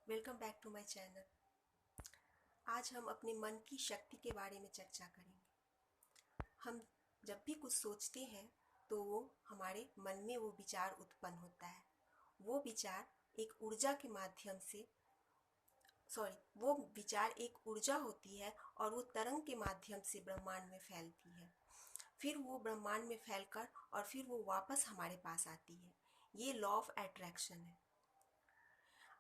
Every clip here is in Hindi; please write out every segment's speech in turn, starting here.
Welcome back to my channel. आज हम अपने मन की शक्ति के बारे में चर्चा करेंगे। हम जब भी कुछ सोचते हैं तो वो हमारे मन में वो विचार उत्पन्न होता है। वो विचार एक ऊर्जा के माध्यम से वो विचार एक ऊर्जा होती है और वो तरंग के माध्यम से ब्रह्मांड में फैलती है। फिर वो ब्रह्मांड में फैलकर और फिर वो वापस हमारे पास आती है। ये लॉ ऑफ अट्रैक्शन है।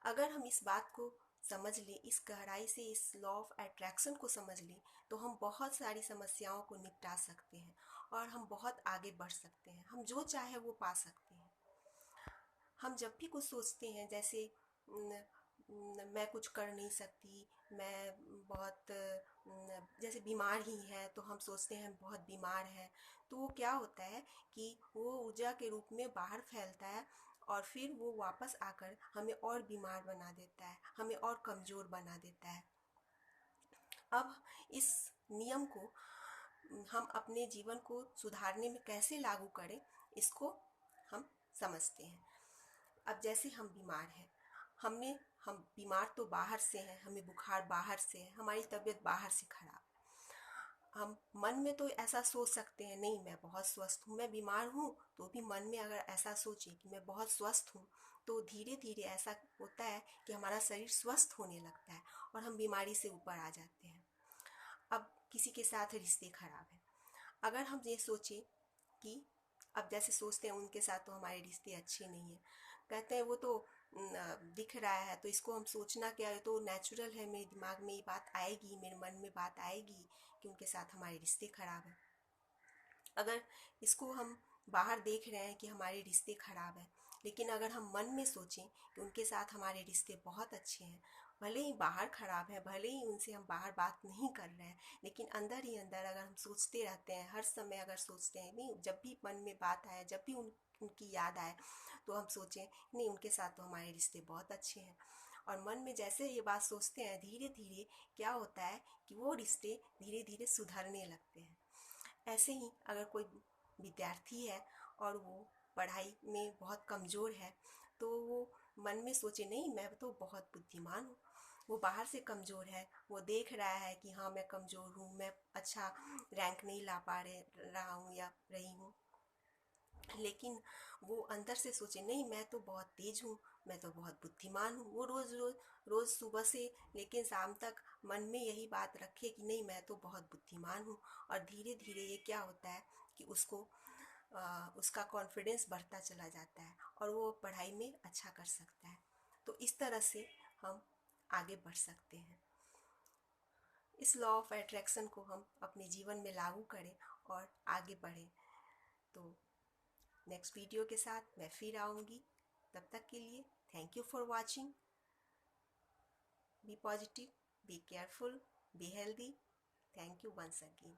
अगर हम इस बात को समझ लें, इस गहराई से इस लॉ ऑफ अट्रैक्शन को समझ लें, तो हम बहुत सारी समस्याओं को निपटा सकते हैं और हम बहुत आगे बढ़ सकते हैं। हम जो चाहे वो पा सकते हैं। हम जब भी कुछ सोचते हैं, जैसे मैं कुछ कर नहीं सकती, मैं बहुत जैसे बीमार ही है, तो हम सोचते हैं बहुत बीमार है, तो वो क्या होता है कि वो ऊर्जा के रूप में बाहर फैलता है और फिर वो वापस आकर हमें और बीमार बना देता है, हमें और कमज़ोर बना देता है। अब इस नियम को हम अपने जीवन को सुधारने में कैसे लागू करें, इसको हम समझते हैं। अब जैसे हम बीमार हैं, हम बीमार तो बाहर से हैं, हमें बुखार बाहर से है, हमारी तबीयत बाहर से खराब। हम मन में तो ऐसा सोच सकते हैं, नहीं मैं बहुत स्वस्थ हूँ, मैं बीमार हूँ, तो भी मन में अगर ऐसा सोचे कि मैं बहुत स्वस्थ हूँ, तो धीरे धीरे ऐसा होता है कि हमारा शरीर स्वस्थ होने लगता है और हम बीमारी से ऊपर आ जाते हैं। अब किसी के साथ रिश्ते खराब हैं, अगर हम ये सोचें कि अब जैसे सोचते हैं उनके साथ तो हमारे रिश्ते अच्छे नहीं हैं, कहते हैं वो तो दिख रहा है, तो इसको हम सोचना क्या है, तो नेचुरल है, मेरे दिमाग में ये बात आएगी, मेरे मन में बात आएगी कि उनके साथ हमारे रिश्ते खराब हैं। अगर इसको हम बाहर देख रहे हैं कि हमारे रिश्ते खराब हैं, लेकिन अगर हम मन में सोचें कि उनके साथ हमारे रिश्ते बहुत अच्छे हैं, भले ही बाहर खराब है, भले ही उनसे हम बाहर बात नहीं कर रहे हैं, लेकिन अंदर ही अंदर अगर हम सोचते रहते हैं, हर समय अगर सोचते हैं, नहीं जब भी मन में बात आए, जब भी उनकी याद आए, तो हम सोचें नहीं उनके साथ तो हमारे रिश्ते बहुत अच्छे हैं। और मन में जैसे ये बात सोचते हैं, धीरे धीरे क्या होता है कि वो रिश्ते धीरे धीरे सुधरने लगते हैं। ऐसे ही अगर कोई विद्यार्थी है और वो पढ़ाई में बहुत कमज़ोर है, तो वो मन में सोचे नहीं मैं तो बहुत बुद्धिमान हूँ। वो बाहर से कमज़ोर है, वो देख रहा है कि हाँ मैं कमज़ोर हूँ, मैं अच्छा रैंक नहीं ला पा रहा हूँ या रही हूँ, लेकिन वो अंदर से सोचे नहीं मैं तो बहुत तेज हूँ, मैं तो बहुत बुद्धिमान हूँ। वो रोज़ सुबह से लेकिन शाम तक मन में यही बात रखे कि नहीं मैं तो बहुत बुद्धिमान हूँ, और धीरे धीरे ये क्या होता है कि उसका कॉन्फिडेंस बढ़ता चला जाता है और वो पढ़ाई में अच्छा कर सकता है। तो इस तरह से हम आगे बढ़ सकते हैं। इस लॉ ऑफ अट्रैक्शन को हम अपने जीवन में लागू करें और आगे बढ़ें। तो नेक्स्ट वीडियो के साथ मैं फिर आऊँगी। तब तक के लिए thank you for watching. Be positive, be careful, be healthy. Thank you once again.